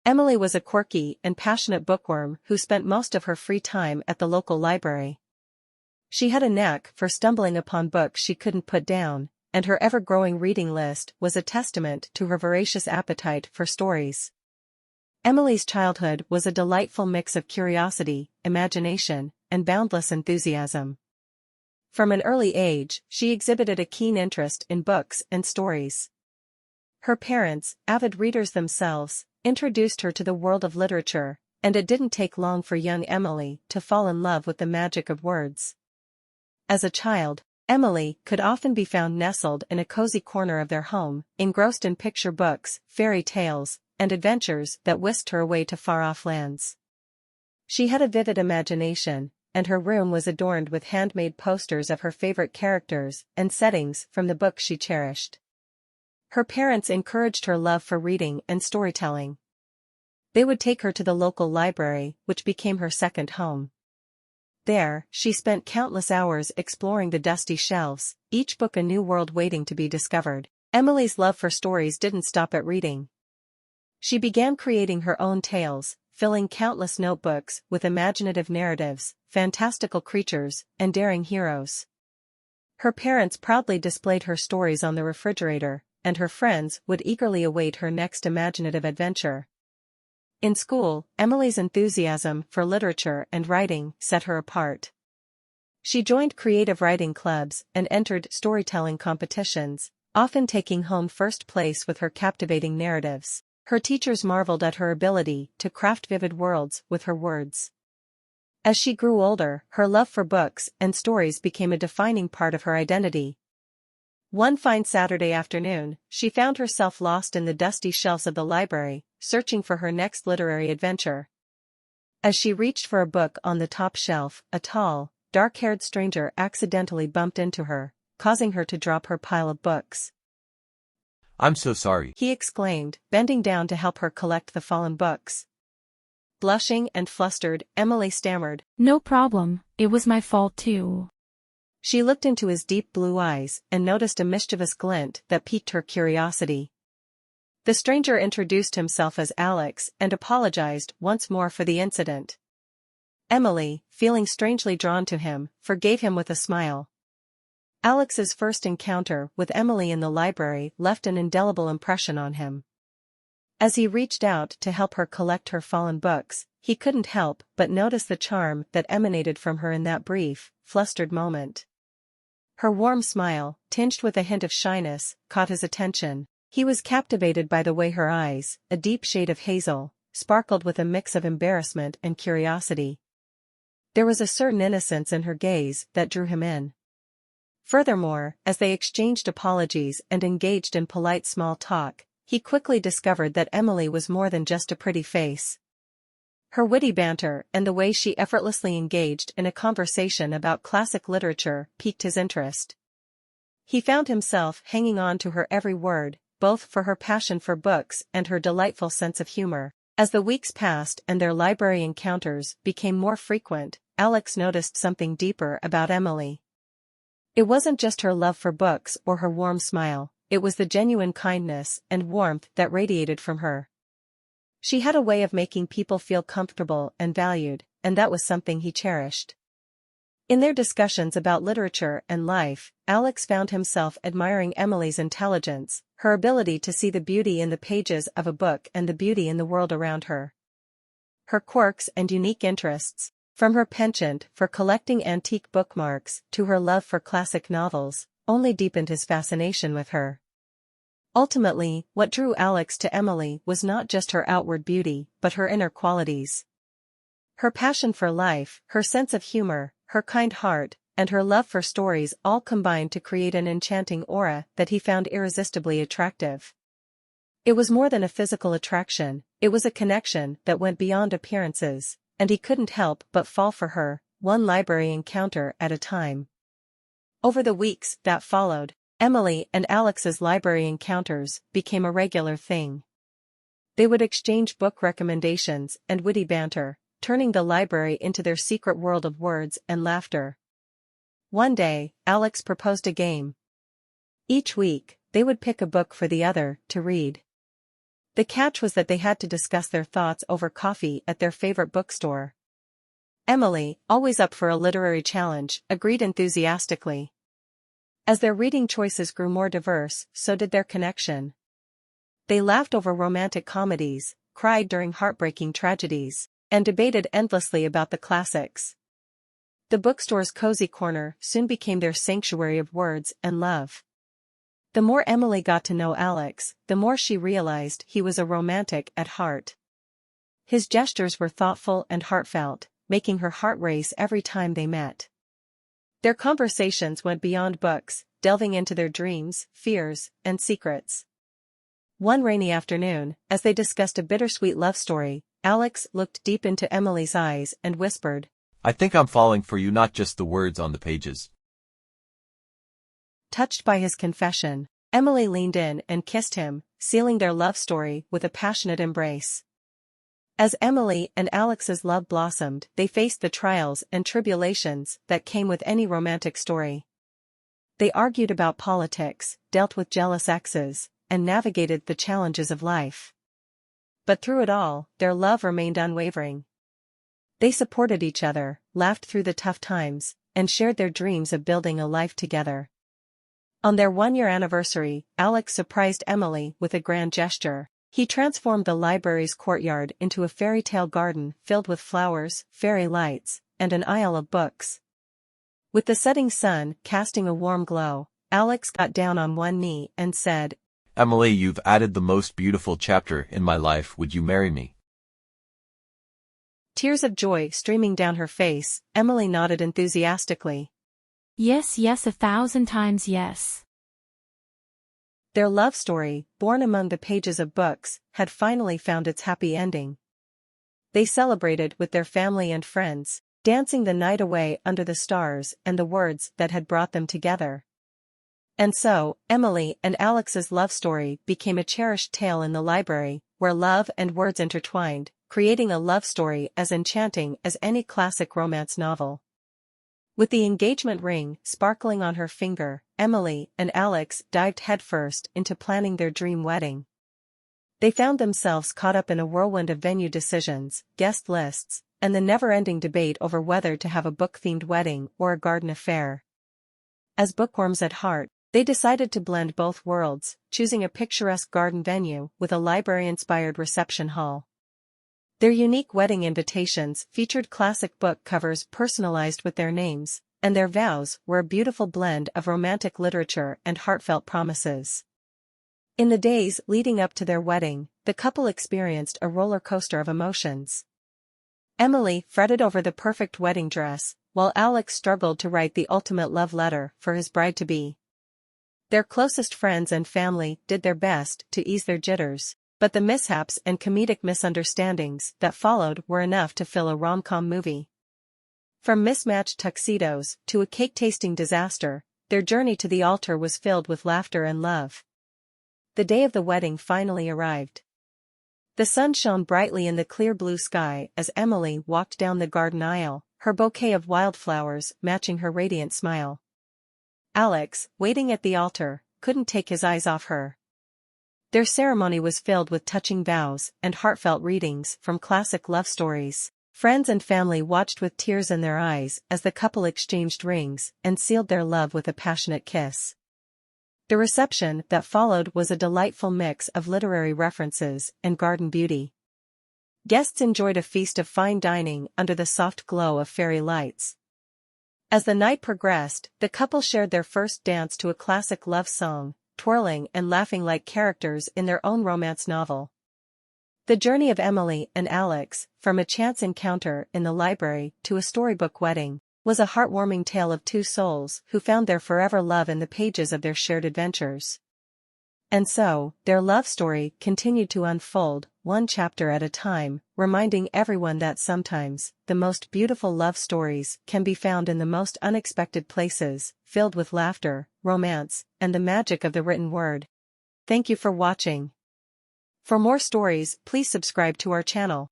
Emily was a quirky and passionate bookworm who spent most of her free time at the local library. She had a knack for stumbling upon books she couldn't put down, and her ever-growing reading list was a testament to her voracious appetite for stories. Emily's childhood was a delightful mix of curiosity, imagination, and boundless enthusiasm. From an early age, she exhibited a keen interest in books and stories. Her parents, avid readers themselves, introduced her to the world of literature, and it didn't take long for young Emily to fall in love with the magic of words. As a child, Emily could often be found nestled in a cozy corner of their home, engrossed in picture books, fairy tales, and adventures that whisked her away to far-off lands. She had a vivid imagination, and her room was adorned with handmade posters of her favorite characters and settings from the books she cherished. Her parents encouraged her love for reading and storytelling. They would take her to the local library, which became her second home. There, she spent countless hours exploring the dusty shelves, each book a new world waiting to be discovered. Emily's love for stories didn't stop at reading. She began creating her own tales, filling countless notebooks with imaginative narratives, fantastical creatures, and daring heroes. Her parents proudly displayed her stories on the refrigerator, and her friends would eagerly await her next imaginative adventure. In school, Emily's enthusiasm for literature and writing set her apart. She joined creative writing clubs and entered storytelling competitions, often taking home first place with her captivating narratives. Her teachers marveled at her ability to craft vivid worlds with her words. As she grew older, her love for books and stories became a defining part of her identity. One fine Saturday afternoon, she found herself lost in the dusty shelves of the library, searching for her next literary adventure. As she reached for a book on the top shelf, a tall, dark-haired stranger accidentally bumped into her, causing her to drop her pile of books. "I'm so sorry," he exclaimed, bending down to help her collect the fallen books. Blushing and flustered, Emily stammered, "No problem, it was my fault too." She looked into his deep blue eyes and noticed a mischievous glint that piqued her curiosity. The stranger introduced himself as Alex and apologized once more for the incident. Emily, feeling strangely drawn to him, forgave him with a smile. Alex's first encounter with Emily in the library left an indelible impression on him. As he reached out to help her collect her fallen books, he couldn't help but notice the charm that emanated from her in that brief, flustered moment. Her warm smile, tinged with a hint of shyness, caught his attention. He was captivated by the way her eyes, a deep shade of hazel, sparkled with a mix of embarrassment and curiosity. There was a certain innocence in her gaze that drew him in. Furthermore, as they exchanged apologies and engaged in polite small talk, he quickly discovered that Emily was more than just a pretty face. Her witty banter and the way she effortlessly engaged in a conversation about classic literature piqued his interest. He found himself hanging on to her every word, both for her passion for books and her delightful sense of humor. As the weeks passed and their library encounters became more frequent, Alex noticed something deeper about Emily. It wasn't just her love for books or her warm smile, it was the genuine kindness and warmth that radiated from her. She had a way of making people feel comfortable and valued, and that was something he cherished. In their discussions about literature and life, Alex found himself admiring Emily's intelligence, her ability to see the beauty in the pages of a book and the beauty in the world around her. Her quirks and unique interests, from her penchant for collecting antique bookmarks to her love for classic novels, only deepened his fascination with her. Ultimately, what drew Alex to Emily was not just her outward beauty, but her inner qualities. Her passion for life, her sense of humor, her kind heart, and her love for stories all combined to create an enchanting aura that he found irresistibly attractive. It was more than a physical attraction, it was a connection that went beyond appearances, and he couldn't help but fall for her, one library encounter at a time. Over the weeks that followed, Emily and Alex's library encounters became a regular thing. They would exchange book recommendations and witty banter, turning the library into their secret world of words and laughter. One day, Alex proposed a game. Each week, they would pick a book for the other to read. The catch was that they had to discuss their thoughts over coffee at their favorite bookstore. Emily, always up for a literary challenge, agreed enthusiastically. As their reading choices grew more diverse, so did their connection. They laughed over romantic comedies, cried during heartbreaking tragedies, and debated endlessly about the classics. The bookstore's cozy corner soon became their sanctuary of words and love. The more Emily got to know Alex, the more she realized he was a romantic at heart. His gestures were thoughtful and heartfelt, making her heart race every time they met. Their conversations went beyond books, delving into their dreams, fears, and secrets. One rainy afternoon, as they discussed a bittersweet love story, Alex looked deep into Emily's eyes and whispered, I think I'm falling for you, not just the words on the pages. Touched by his confession, Emily leaned in and kissed him, sealing their love story with a passionate embrace. As Emily and Alex's love blossomed, they faced the trials and tribulations that came with any romantic story. They argued about politics, dealt with jealous exes, and navigated the challenges of life. But through it all, their love remained unwavering. They supported each other, laughed through the tough times, and shared their dreams of building a life together. On their one-year anniversary, Alex surprised Emily with a grand gesture. He transformed the library's courtyard into a fairy tale garden filled with flowers, fairy lights, and an aisle of books. With the setting sun casting a warm glow, Alex got down on one knee and said, Emily, you've added the most beautiful chapter in my life. Would you marry me? Tears of joy streaming down her face, Emily nodded enthusiastically. Yes, yes, 1,000 times yes. Their love story, born among the pages of books, had finally found its happy ending. They celebrated with their family and friends, dancing the night away under the stars and the words that had brought them together. And so, Emily and Alex's love story became a cherished tale in the library, where love and words intertwined, creating a love story as enchanting as any classic romance novel. With the engagement ring sparkling on her finger, Emily and Alex dived headfirst into planning their dream wedding. They found themselves caught up in a whirlwind of venue decisions, guest lists, and the never-ending debate over whether to have a book-themed wedding or a garden affair. As bookworms at heart, they decided to blend both worlds, choosing a picturesque garden venue with a library-inspired reception hall. Their unique wedding invitations featured classic book covers personalized with their names, and their vows were a beautiful blend of romantic literature and heartfelt promises. In the days leading up to their wedding, the couple experienced a roller coaster of emotions. Emily fretted over the perfect wedding dress, while Alex struggled to write the ultimate love letter for his bride-to-be. Their closest friends and family did their best to ease their jitters, but the mishaps and comedic misunderstandings that followed were enough to fill a rom-com movie. From mismatched tuxedos to a cake-tasting disaster, their journey to the altar was filled with laughter and love. The day of the wedding finally arrived. The sun shone brightly in the clear blue sky as Emily walked down the garden aisle, her bouquet of wildflowers matching her radiant smile. Alex, waiting at the altar, couldn't take his eyes off her. Their ceremony was filled with touching vows and heartfelt readings from classic love stories. Friends and family watched with tears in their eyes as the couple exchanged rings and sealed their love with a passionate kiss. The reception that followed was a delightful mix of literary references and garden beauty. Guests enjoyed a feast of fine dining under the soft glow of fairy lights. As the night progressed, the couple shared their first dance to a classic love song, twirling and laughing like characters in their own romance novel. The journey of Emily and Alex, from a chance encounter in the library to a storybook wedding, was a heartwarming tale of two souls who found their forever love in the pages of their shared adventures. And so, their love story continued to unfold, one chapter at a time, reminding everyone that sometimes, the most beautiful love stories can be found in the most unexpected places, filled with laughter, romance, and the magic of the written word. Thank you for watching. For more stories, please subscribe to our channel.